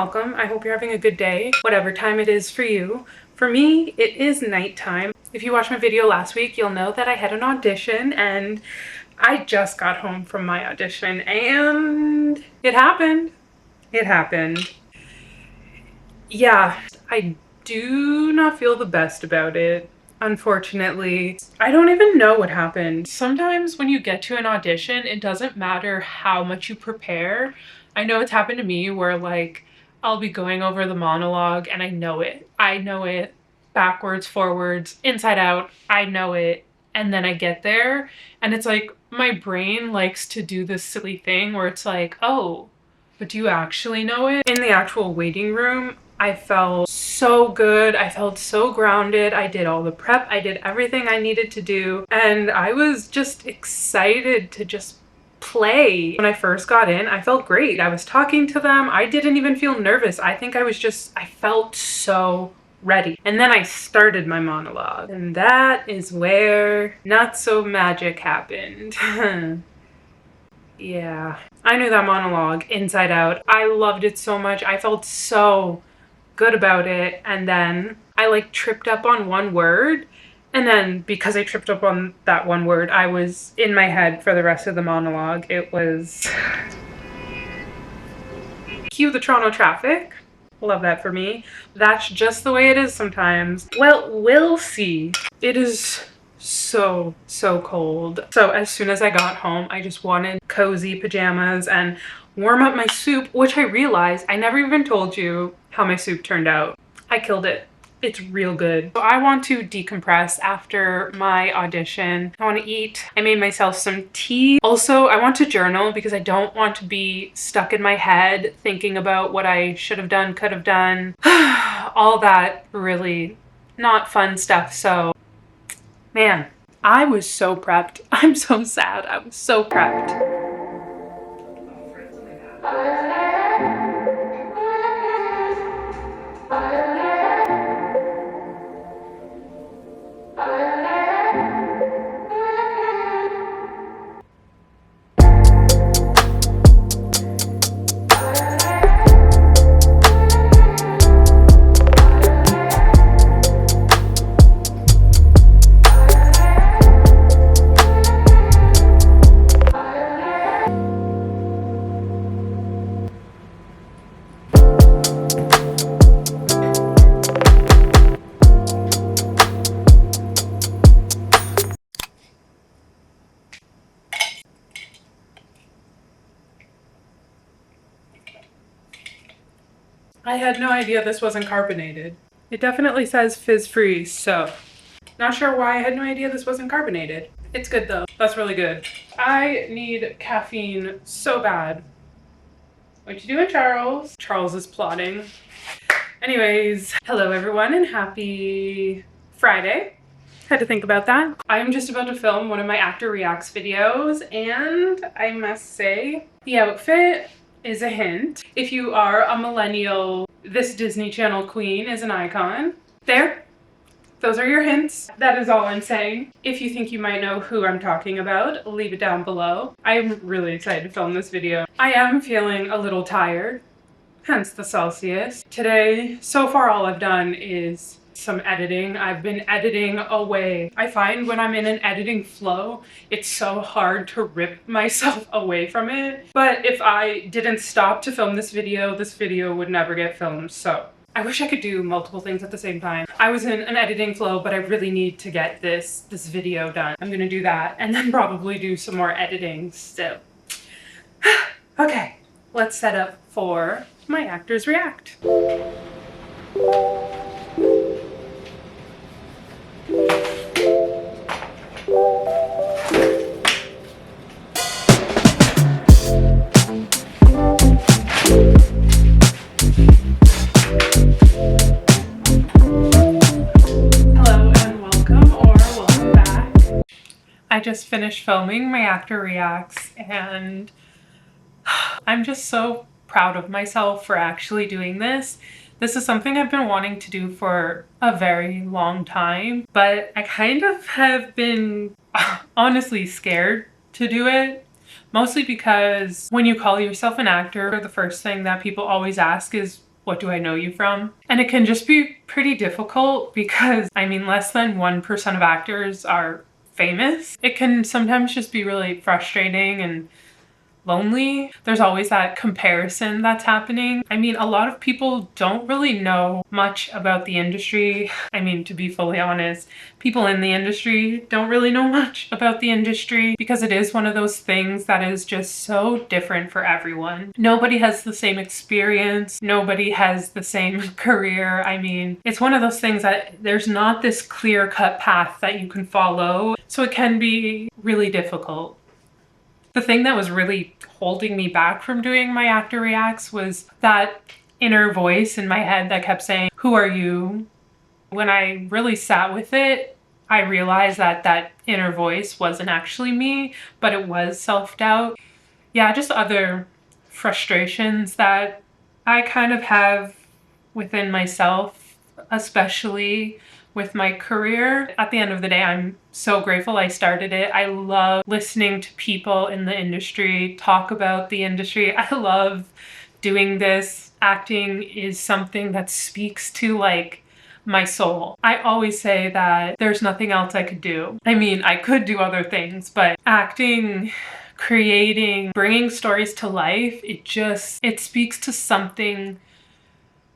welcome. I hope you're having a good day, whatever time it is for you. For me, it is nighttime. If you watched my video last week, you'll know that I had an audition and I just got home from my audition and it happened. It happened. Yeah, I do not feel the best about it. Unfortunately, I don't even know what happened. Sometimes when you get to an audition, it doesn't matter how much you prepare. I know it's happened to me where like I'll be going over the monologue and I know it. I know it backwards, forwards, inside out. I know it. And then I get there and it's like my brain likes to do this silly thing where it's like, oh, but do you actually know it? In the actual waiting room, I felt so good. I felt so grounded. I did all the prep. I did everything I needed to do. And I was just excited to just play. When I first got in, I felt great. I was talking to them. I didn't even feel nervous. I think I felt so ready. And then I started my monologue. And that is where not so magic happened. Yeah, I knew that monologue inside out. I loved it so much. I felt so good about it. And then I like tripped up on one word. And then because I tripped up on that one word, I was in my head for the rest of the monologue. It was cue the Toronto traffic. Love that for me. That's just the way it is sometimes. Well, we'll see. It is so cold. So as soon as I got home, I just wanted cozy pajamas and warm up my soup, which I realized I never even told you how my soup turned out. I killed it. It's real good. So I want to decompress after my audition. I want to eat. I made myself some tea. Also, I want to journal because I don't want to be stuck in my head thinking about what I should have done, could have done. All that really not fun stuff. So man, I was so prepped. I'm so sad. I was so prepped. I had no idea this wasn't carbonated. It definitely says fizz free, so not sure why I had no idea this wasn't carbonated. It's good though. That's really good. I need caffeine so bad. What you doing, Charles? Charles is plotting. Anyways, hello everyone and happy Friday. Had to think about that. I'm just about to film one of my actor reacts videos and I must say the outfit is a hint. If you are a millennial, this Disney Channel queen is an icon. There, those are your hints. That is all I'm saying. If you think you might know who I'm talking about, leave it down below. I'm really excited to film this video. I am feeling a little tired, hence the Celsius. Today, so far all I've done is some editing. I've been editing away. I find when I'm in an editing flow, it's so hard to rip myself away from it. But if I didn't stop to film this video would never get filmed. So I wish I could do multiple things at the same time. I was in an editing flow, but I really need to get this video done. I'm gonna do that and then probably do some more editing still. Okay, let's set up for my actors react. I just finished filming my actor reacts and I'm just so proud of myself for actually doing this. This is something I've been wanting to do for a very long time, but I kind of have been honestly scared to do it. Mostly because when you call yourself an actor, the first thing that people always ask is, what do I know you from? And it can just be pretty difficult because, I mean, less than 1% of actors are famous. It can sometimes just be really frustrating and lonely. There's always that comparison that's happening. I mean, a lot of people don't really know much about the industry. I mean, to be fully honest, people in the industry don't really know much about the industry because it is one of those things that is just so different for everyone. Nobody has the same experience. Nobody has the same career. I mean, it's one of those things that there's not this clear-cut path that you can follow. So it can be really difficult. The thing that was really holding me back from doing my actor reacts was that inner voice in my head that kept saying, "Who are you?" When I really sat with it, I realized that that inner voice wasn't actually me, but it was self-doubt. Yeah, just other frustrations that I kind of have within myself, especially with my career. At the end of the day, I'm so grateful I started it. I love listening to people in the industry talk about the industry. I love doing this. Acting is something that speaks to like my soul. I always say that there's nothing else I could do. I mean, I could do other things, but acting, creating, bringing stories to life, it speaks to something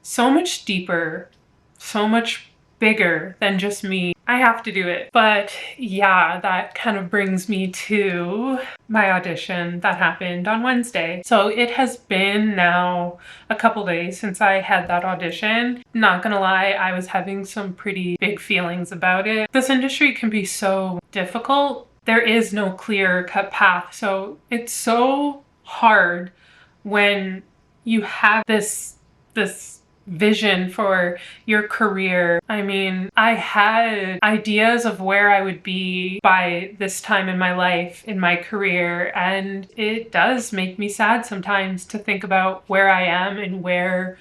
so much deeper, so much bigger than just me. I have to do it. But yeah, that kind of brings me to my audition that happened on Wednesday. So it has been now a couple days since I had that audition. Not gonna lie, I was having some pretty big feelings about it. This industry can be so difficult. There is no clear-cut path. So it's so hard when you have this vision for your career. I mean, I had ideas of where I would be by this time in my life, in my career, and it does make me sad sometimes to think about where I am and where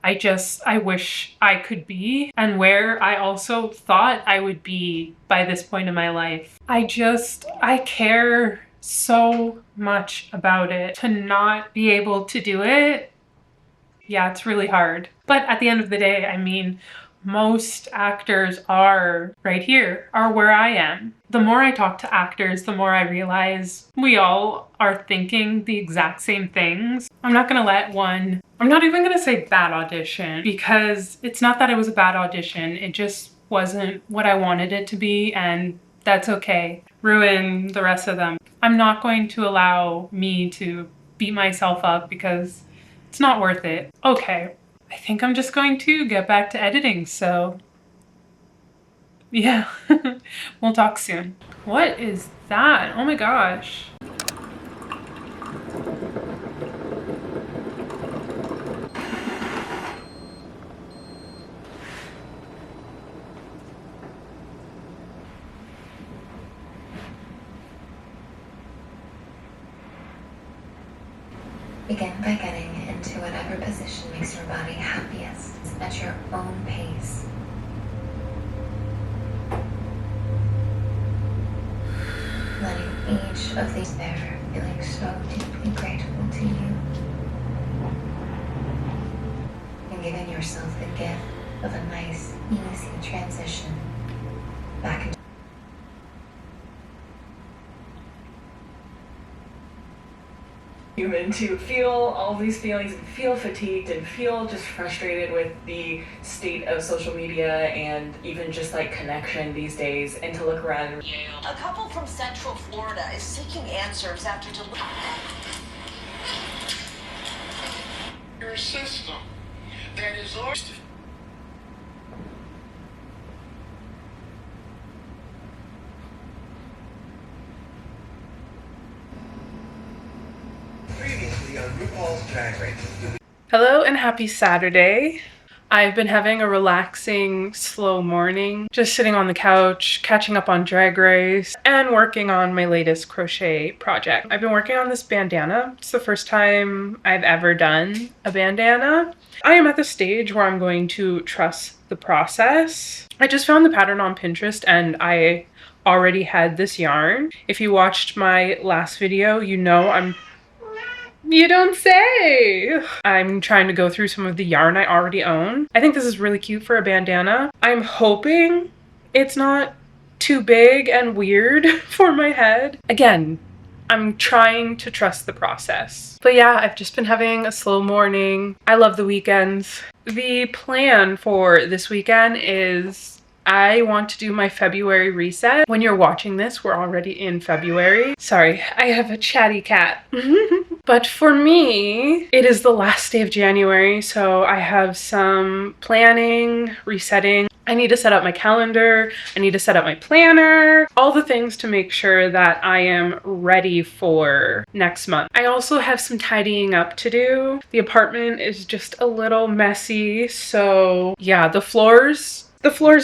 I wish I could be, and where I also thought I would be by this point in my life. I care so much about it. To not be able to do it, yeah, it's really hard. But at the end of the day, I mean, most actors are right here, are where I am. The more I talk to actors, the more I realize we all are thinking the exact same things. I'm not even gonna say bad audition, because it's not that it was a bad audition. It just wasn't what I wanted it to be, and that's okay. Ruin the rest of them. I'm not going to allow me to beat myself up because it's not worth it. Okay, I think I'm just going to get back to editing, so yeah, we'll talk soon. What is that? Oh my gosh. Begin by getting into whatever position makes your body happiest at your own pace. Letting each of these there feeling so deeply grateful to you. And giving yourself the gift of a nice, easy transition back into human to feel all these feelings and feel fatigued and feel just frustrated with the state of social media and even just like connection these days, and to look around and a couple from Central Florida is seeking answers after your system that is always previously on RuPaul's Drag Race. Hello and happy Saturday. I've been having a relaxing, slow morning, just sitting on the couch, catching up on Drag Race, and working on my latest crochet project. I've been working on this bandana. It's the first time I've ever done a bandana. I am at the stage where I'm going to trust the process. I just found the pattern on Pinterest and I already had this yarn. If you watched my last video, you know You don't say! I'm trying to go through some of the yarn I already own. I think this is really cute for a bandana. I'm hoping it's not too big and weird for my head. Again, I'm trying to trust the process. But yeah, I've just been having a slow morning. I love the weekends. The plan for this weekend is I want to do my February reset. When you're watching this, we're already in February. Sorry, I have a chatty cat. But for me, it is the last day of January, so I have some planning, resetting. I need to set up my calendar, I need to set up my planner, all the things to make sure that I am ready for next month. I also have some tidying up to do. The apartment is just a little messy, so yeah, the floors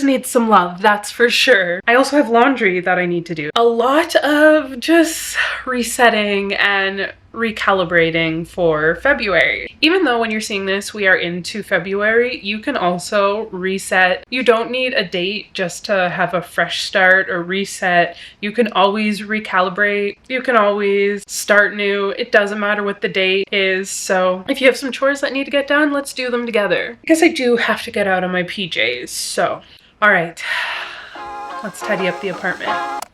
need some love, that's for sure. I also have laundry that I need to do. A lot of just resetting and recalibrating for February. Even though when you're seeing this, we are into February, you can also reset. You don't need a date just to have a fresh start or reset. You can always recalibrate. You can always start new. It doesn't matter what the date is. So if you have some chores that need to get done, let's do them together. I guess I do have to get out of my PJs. So, all right, let's tidy up the apartment.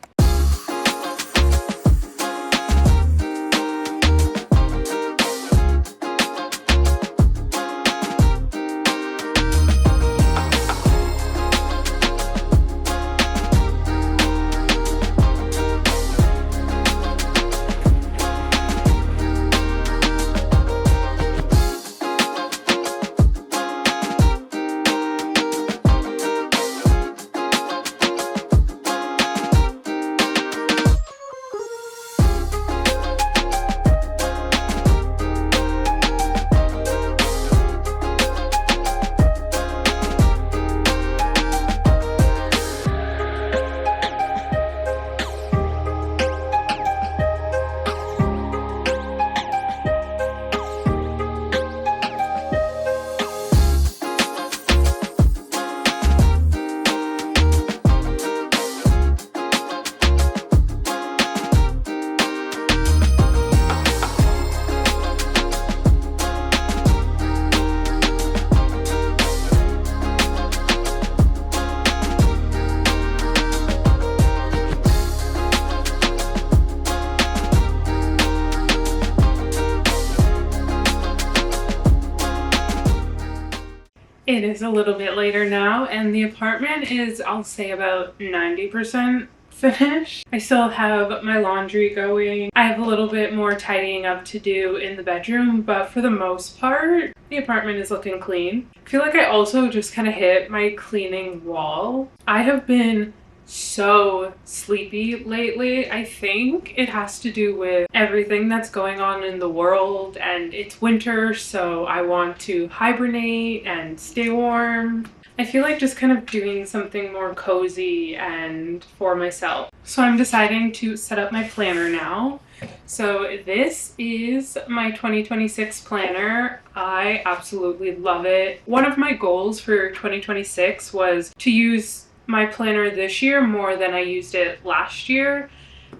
It is a little bit later now, and the apartment is, I'll say, about 90% finished. I still have my laundry going. I have a little bit more tidying up to do in the bedroom, but for the most part, the apartment is looking clean. I feel like I also just kind of hit my cleaning wall. I have been so sleepy lately. I think it has to do with everything that's going on in the world, and it's winter, so I want to hibernate and stay warm. I feel like just kind of doing something more cozy and for myself. So I'm deciding to set up my planner now. So this is my 2026 planner. I absolutely love it. One of my goals for 2026 was to use my planner this year more than I used it last year,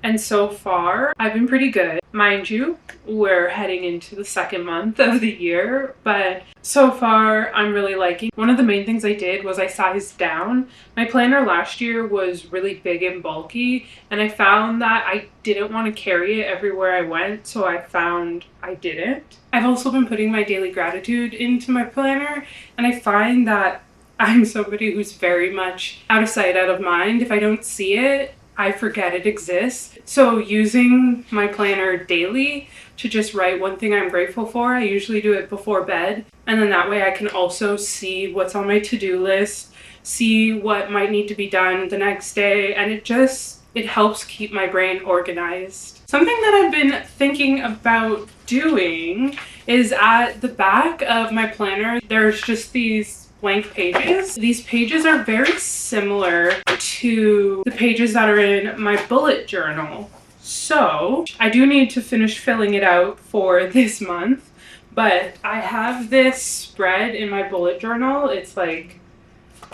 and so far I've been pretty good. Mind you, we're heading into the second month of the year, but so far I'm really liking. One of the main things I did was I sized down. My planner last year was really big and bulky, and I found that I didn't want to carry it everywhere I went, so I found I didn't. I've also been putting my daily gratitude into my planner, and I find that I'm somebody who's very much out of sight, out of mind. If I don't see it, I forget it exists. So using my planner daily to just write one thing I'm grateful for, I usually do it before bed. And then that way I can also see what's on my to-do list, see what might need to be done the next day, and it helps keep my brain organized. Something that I've been thinking about doing is at the back of my planner, there's just these blank pages. These pages are very similar to the pages that are in my bullet journal. So I do need to finish filling it out for this month, but I have this spread in my bullet journal. It's like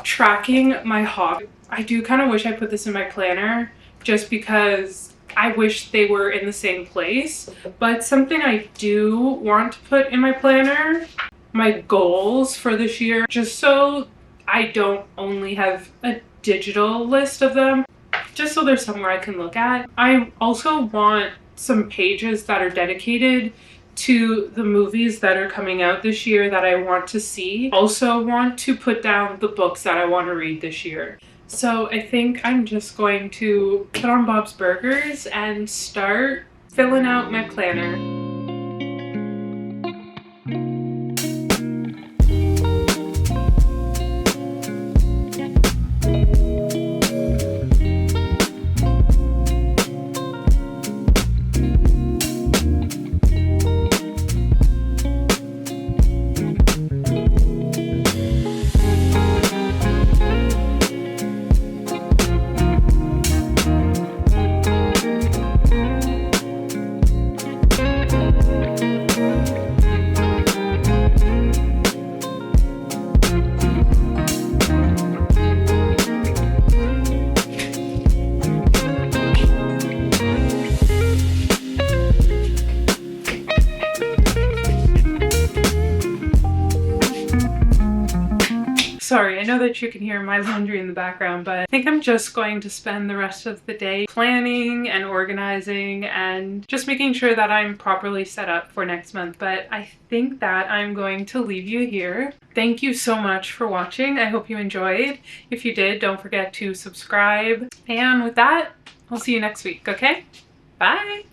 tracking my hobby. I do kind of wish I put this in my planner just because I wish they were in the same place, but something I do want to put in my planner, my goals for this year, just so I don't only have a digital list of them, just so there's somewhere I can look at. I also want some pages that are dedicated to the movies that are coming out this year that I want to see. Also want to put down the books that I want to read this year. So I think I'm just going to put on Bob's Burgers and start filling out my planner. Sorry, I know that you can hear my laundry in the background, but I think I'm just going to spend the rest of the day planning and organizing and just making sure that I'm properly set up for next month. But I think that I'm going to leave you here. Thank you so much for watching. I hope you enjoyed. If you did, don't forget to subscribe. And with that, I'll see you next week, okay? Bye!